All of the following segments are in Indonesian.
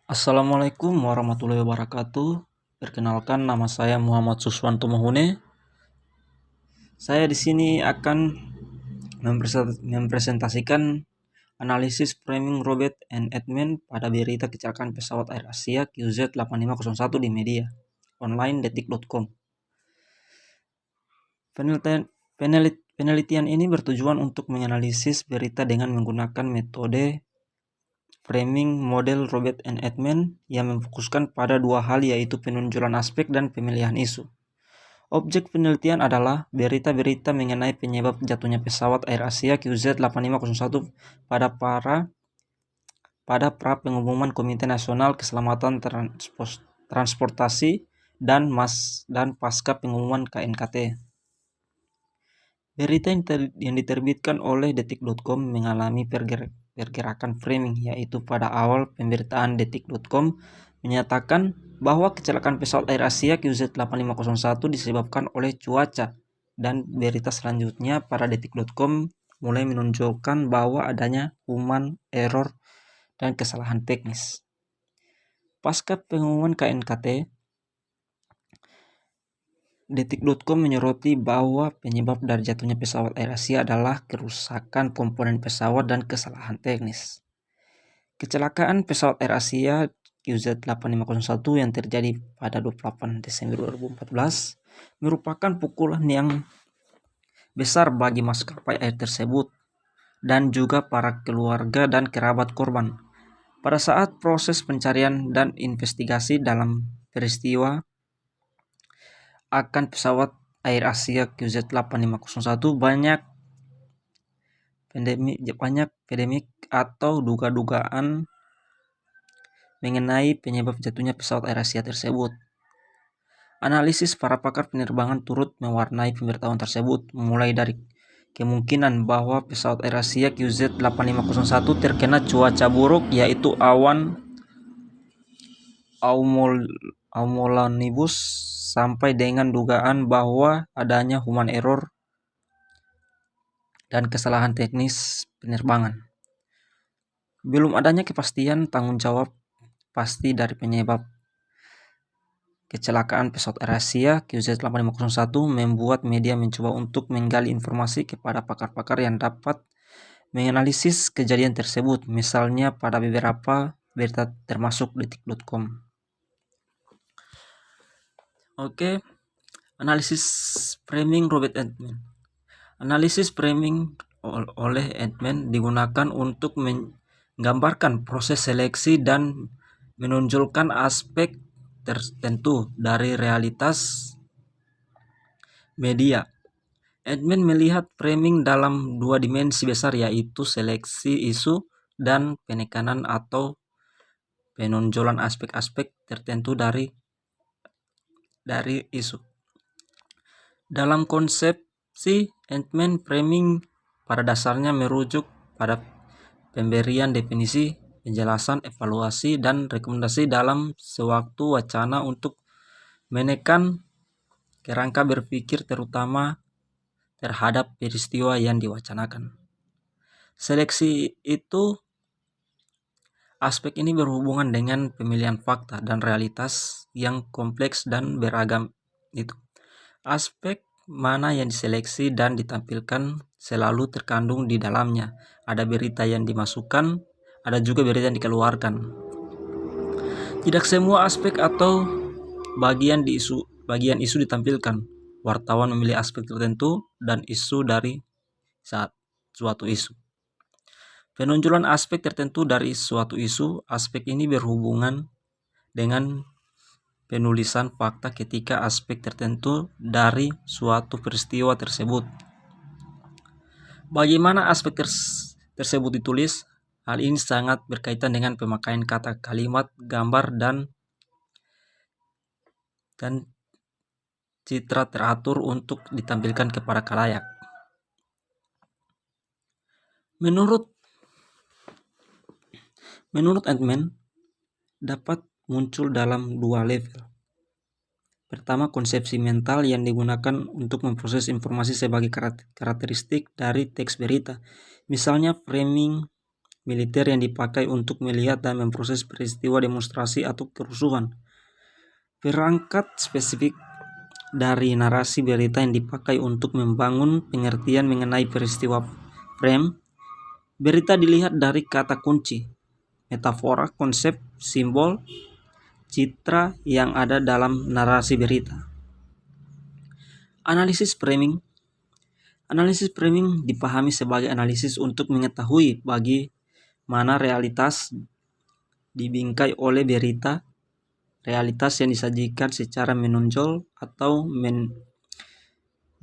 Assalamualaikum warahmatullahi wabarakatuh. Perkenalkan, nama saya Muhammad Suswanto Mahune. Saya di sini akan mempresentasikan analisis framing Robert and Edmond pada berita kecelakaan pesawat Air Asia QZ8501 di media online detik.com. Penelitian ini bertujuan untuk menganalisis berita dengan menggunakan metode framing model Robert and Edmond yang memfokuskan pada dua hal, yaitu penunjukan aspek dan pemilihan isu. Objek penelitian adalah berita-berita mengenai penyebab jatuhnya pesawat Air Asia QZ8501 pada pra pengumuman Komite Nasional Keselamatan Transportasi dan pasca pengumuman KNKT. Berita yang diterbitkan oleh detik.com mengalami pergerakan framing, yaitu pada awal pemberitaan detik.com menyatakan bahwa kecelakaan pesawat Air Asia QZ8501 disebabkan oleh cuaca, dan berita selanjutnya pada detik.com mulai menunjukkan bahwa adanya human error dan kesalahan teknis. Pasca pengumuman KNKT, detik.com menyoroti bahwa penyebab dari jatuhnya pesawat Air Asia adalah kerusakan komponen pesawat dan kesalahan teknis. Kecelakaan pesawat Air Asia QZ8501 yang terjadi pada 28 Desember 2014 merupakan pukulan yang besar bagi maskapai air tersebut dan juga para keluarga dan kerabat korban. Pada saat proses pencarian dan investigasi dalam peristiwa akan pesawat Air Asia QZ8501, banyak pandemik atau dugaan mengenai penyebab jatuhnya pesawat Air Asia tersebut. Analisis para pakar penerbangan turut mewarnai pemberitahuan tersebut, mulai dari kemungkinan bahwa pesawat Air Asia QZ8501 terkena cuaca buruk, yaitu awan cumulonimbus, sampai dengan dugaan bahwa adanya human error dan kesalahan teknis penerbangan. Belum adanya kepastian tanggung jawab pasti dari penyebab kecelakaan pesawat Air Asia QZ8501 membuat media mencoba untuk menggali informasi kepada pakar-pakar yang dapat menganalisis kejadian tersebut, misalnya pada beberapa berita termasuk detik.com. Oke, analisis framing Robert Edmond. Analisis framing oleh Edmond digunakan untuk menggambarkan proses seleksi dan menonjolkan aspek tertentu dari realitas media. Edmond melihat framing dalam dua dimensi besar, yaitu seleksi isu dan penekanan atau penonjolan aspek-aspek tertentu dari isu. Dalam konsepsi Edmond, framing pada dasarnya merujuk pada pemberian definisi, penjelasan, evaluasi, dan rekomendasi dalam sewaktu wacana untuk menekan kerangka berpikir terutama terhadap peristiwa yang diwacanakan. Seleksi itu, aspek ini berhubungan dengan pemilihan fakta dan realitas yang kompleks dan beragam itu. Aspek mana yang diseleksi dan ditampilkan selalu terkandung di dalamnya. Ada berita yang dimasukkan, ada juga berita yang dikeluarkan. Tidak semua aspek atau bagian isu ditampilkan. Wartawan memilih aspek tertentu dan isu dari suatu isu. Penonjolan aspek tertentu dari suatu isu, aspek ini berhubungan dengan penulisan fakta ketika aspek tertentu dari suatu peristiwa tersebut. Bagaimana aspek tersebut ditulis? Hal ini sangat berkaitan dengan pemakaian kata, kalimat, gambar, dan citra teratur untuk ditampilkan kepada khalayak. Menurut Edmond, dapat muncul dalam dua level. Pertama, konsepsi mental yang digunakan untuk memproses informasi sebagai karakteristik dari teks berita. Misalnya, framing militer yang dipakai untuk melihat dan memproses peristiwa demonstrasi atau kerusuhan. Perangkat spesifik dari narasi berita yang dipakai untuk membangun pengertian mengenai peristiwa frame. Berita dilihat dari kata kunci, metafora, konsep, simbol, citra yang ada dalam narasi berita. Analisis framing. Analisis framing dipahami sebagai analisis untuk mengetahui bagaimana realitas dibingkai oleh berita, realitas yang disajikan secara menonjol atau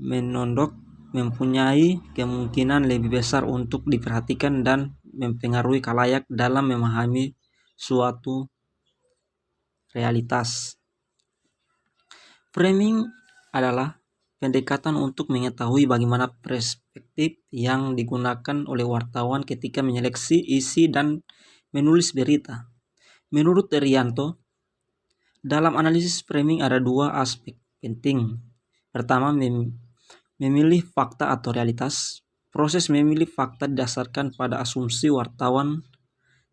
menondok mempunyai kemungkinan lebih besar untuk diperhatikan dan mempengaruhi khalayak dalam memahami suatu realitas. Framing adalah pendekatan untuk mengetahui bagaimana perspektif yang digunakan oleh wartawan ketika menyeleksi isi dan menulis berita. Menurut Erianto, dalam analisis framing ada dua aspek penting. Pertama, memilih fakta atau realitas. Proses memilih fakta didasarkan pada asumsi wartawan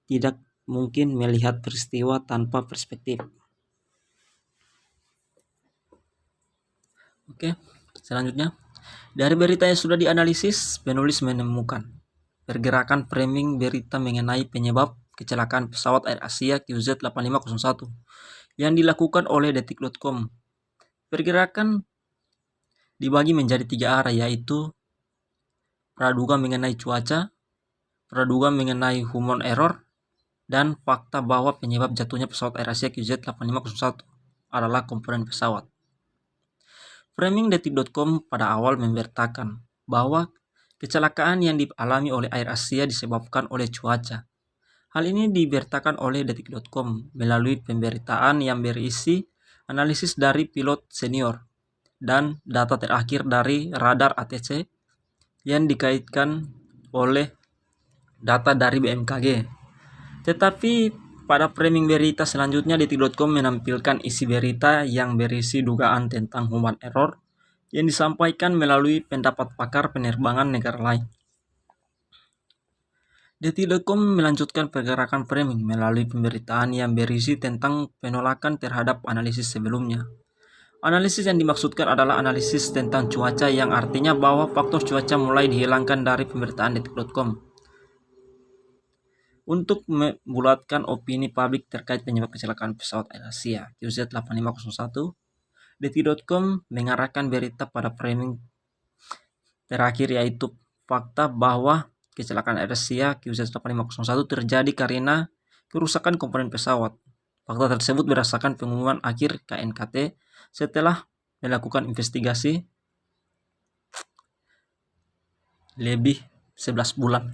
tidak mungkin melihat peristiwa tanpa perspektif. Oke, selanjutnya. Dari berita yang sudah dianalisis, penulis menemukan pergerakan framing berita mengenai penyebab kecelakaan pesawat Air Asia QZ8501 yang dilakukan oleh detik.com. Pergerakan dibagi menjadi 3 arah, yaitu praduga mengenai cuaca, praduga mengenai human error, dan fakta bahwa penyebab jatuhnya pesawat Air Asia QZ8501 adalah komponen pesawat. Framing detik.com pada awal memberitakan bahwa kecelakaan yang dialami oleh Air Asia disebabkan oleh cuaca. Hal ini diberitakan oleh detik.com melalui pemberitaan yang berisi analisis dari pilot senior dan data terakhir dari radar ATC yang dikaitkan oleh data dari BMKG. Tetapi pada framing berita selanjutnya, detik.com menampilkan isi berita yang berisi dugaan tentang human error yang disampaikan melalui pendapat pakar penerbangan negara lain. Detik.com melanjutkan pergerakan framing melalui pemberitaan yang berisi tentang penolakan terhadap analisis sebelumnya. Analisis yang dimaksudkan adalah analisis tentang cuaca, yang artinya bahwa faktor cuaca mulai dihilangkan dari pemberitaan detik.com. Untuk membulatkan opini publik terkait penyebab kecelakaan pesawat Air Asia QZ8501, detik.com mengarahkan berita pada framing terakhir, yaitu fakta bahwa kecelakaan Air Asia QZ8501 terjadi karena kerusakan komponen pesawat. Fakta tersebut berdasarkan pengumuman akhir KNKT setelah melakukan investigasi lebih 11 bulan.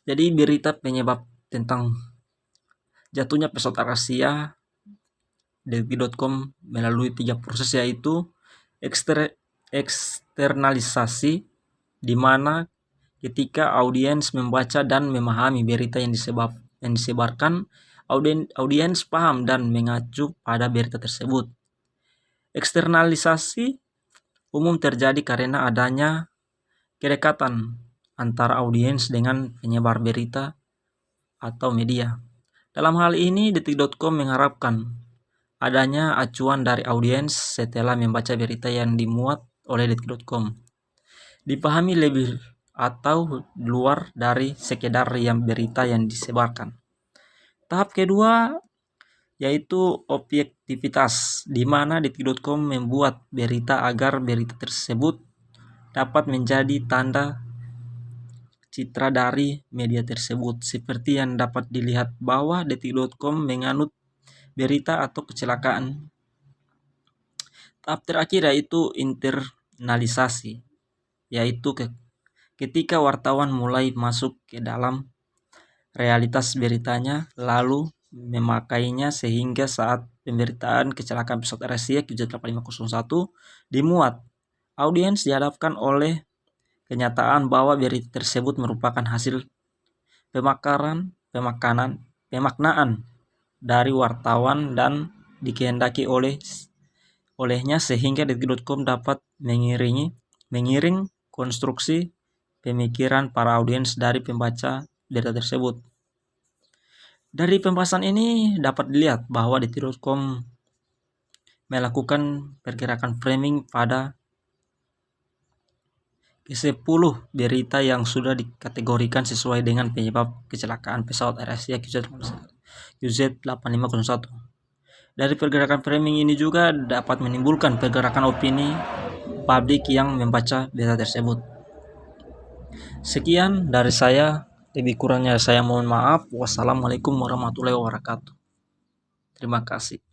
Jadi berita penyebab tentang jatuhnya pesawat Air Asia detik.com melalui 3 proses, yaitu eksternalisasi, di mana ketika audiens membaca dan memahami berita yang disebarkan, audiens paham dan mengacu pada berita tersebut. Eksternalisasi umum terjadi karena adanya kedekatan antara audiens dengan penyebar berita atau media. Dalam hal ini, detik.com mengharapkan adanya acuan dari audiens setelah membaca berita yang dimuat oleh detik.com. Dipahami lebih atau luar dari sekedar berita yang disebarkan. Tahap kedua yaitu objektivitas, di mana detik.com membuat berita agar berita tersebut dapat menjadi tanda citra dari media tersebut, seperti yang dapat dilihat bahwa detik.com menganut berita atau kecelakaan. Tahap terakhir yaitu internalisasi, yaitu ketika wartawan mulai masuk ke dalam realitas beritanya lalu memakainya, sehingga saat pemberitaan kecelakaan pesawat Air Asia QZ8501 dimuat, audiens dihadapkan oleh kenyataan bahwa berita tersebut merupakan hasil pemaknaan dari wartawan dan dikehendaki olehnya, sehingga detik.com dapat mengiring konstruksi pemikiran para audiens dari pembaca berita tersebut. Dari pembahasan ini dapat dilihat bahwa Detik.com melakukan pergerakan framing pada ke-10 berita yang sudah dikategorikan sesuai dengan penyebab kecelakaan pesawat AirAsia QZ8501. Dari pergerakan framing ini juga dapat menimbulkan pergerakan opini publik yang membaca berita tersebut. Sekian dari saya, lebih kurangnya saya mohon maaf. Wassalamualaikum warahmatullahi wabarakatuh. Terima kasih.